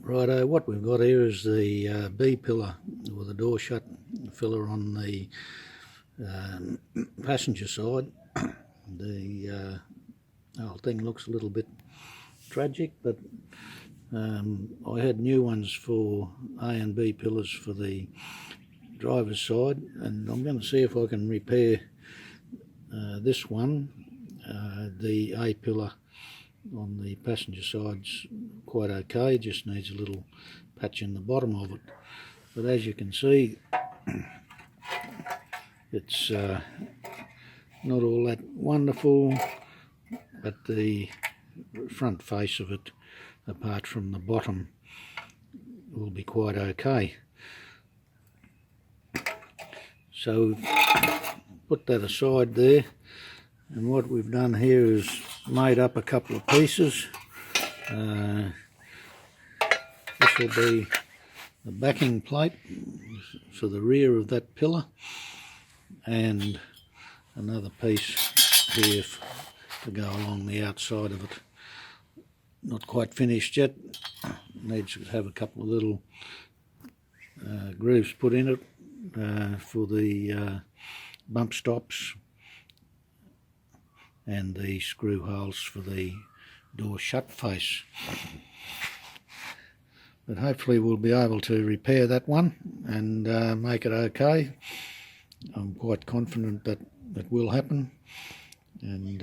Righto, what we've got here is the B pillar, or the door shut filler on the passenger side. The whole thing looks a little bit tragic, but I had new ones for A and B pillars for the driver's side, and I'm going to see if I can repair this one. The A pillar on the passenger side's quite okay, just needs a little patch in the bottom of it. But as you can see, it's not all that wonderful, but the front face of it, apart from the bottom, will be quite okay. So put that aside there, and what we've done here is made up a couple of pieces. This will be the backing plate for the rear of that pillar, and another piece here to go along the outside of it. Not quite finished yet, needs to have a couple of little grooves put in it for the bump stops and the screw holes for the door shut face. But hopefully we'll be able to repair that one and make it okay. I'm quite confident that it will happen, and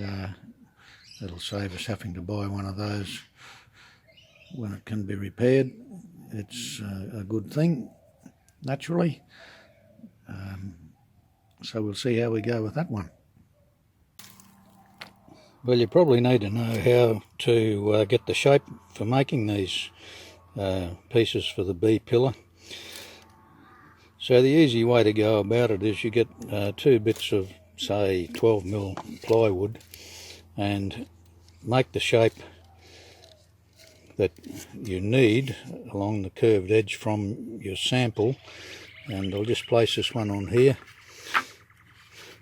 that'll save us having to buy one of those when it can be repaired. It's a good thing, naturally. So we'll see how we go with that one. Well, you probably need to know how to get the shape for making these pieces for the B pillar. So the easy way to go about it is you get 2 bits of, say, 12mm plywood, and make the shape that you need along the curved edge from your sample. And I'll just place this one on here.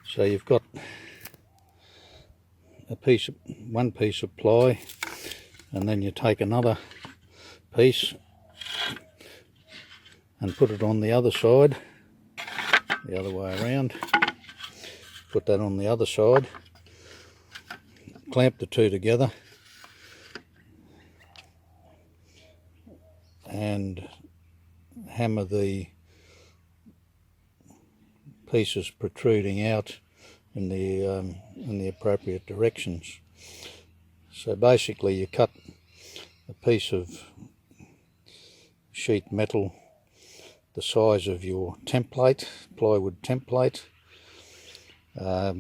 So you've got one piece of ply, and then you take another piece and put it on the other side, the other way around. Put that on the other side, clamp the two together, and hammer the pieces protruding out in the appropriate directions. So basically you cut a piece of sheet metal the size of your template, plywood template,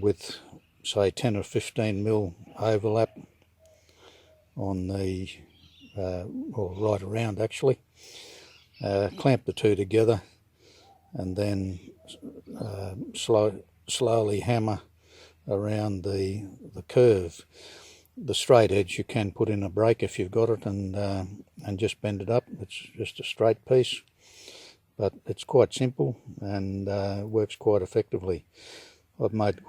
with say 10 or 15mm overlap on the, or right around actually. Clamp the two together, and then slowly hammer around the curve. The straight edge you can put in a break if you've got it, and just bend it up. It's just a straight piece, but it's quite simple and works quite effectively. I've made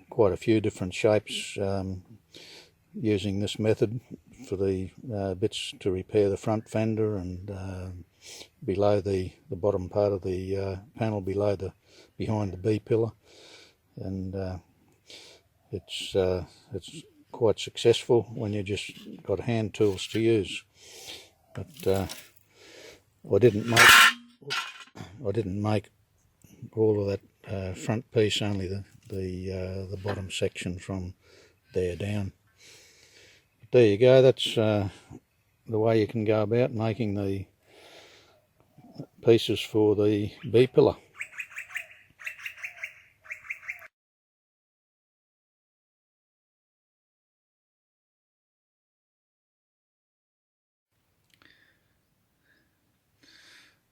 quite a few different shapes using this method for the bits to repair the front fender, and below the bottom part of the panel behind the B pillar, and it's quite successful when you just got hand tools to use. But I didn't make all of that front piece, only the bottom section from there down. But there you go. That's the way you can go about making the pieces for the B pillar.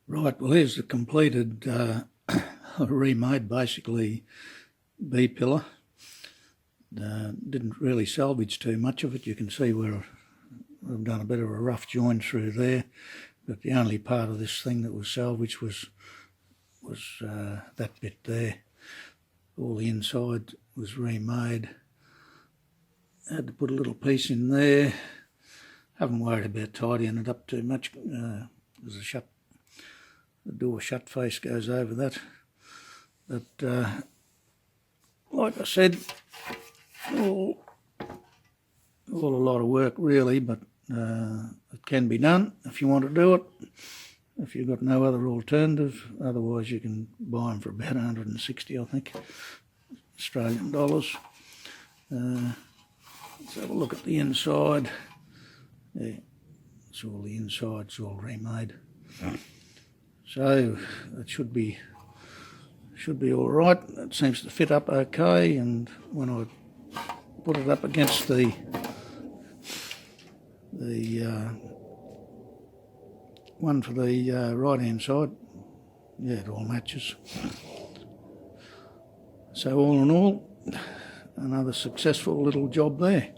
Right, well, here's the completed, remade basically B pillar. Didn't really salvage too much of it. You can see where I've done a bit of a rough join through there, but the only part of this thing that was salvaged was that bit there. All the inside was remade. I had to put a little piece in there, Haven't worried about tidying it up too much. There's the door shut face goes over that. But like I said, all a lot of work really, but it can be done if you want to do it. If you've got no other alternative, otherwise you can buy them for about 160, I think, Australian dollars. Let's have a look at the inside. Yeah, it's all the inside's all remade. So it should be all right. It seems to fit up okay, and when I put it up against the one for the right hand side, yeah, it all matches. So all in all, another successful little job there.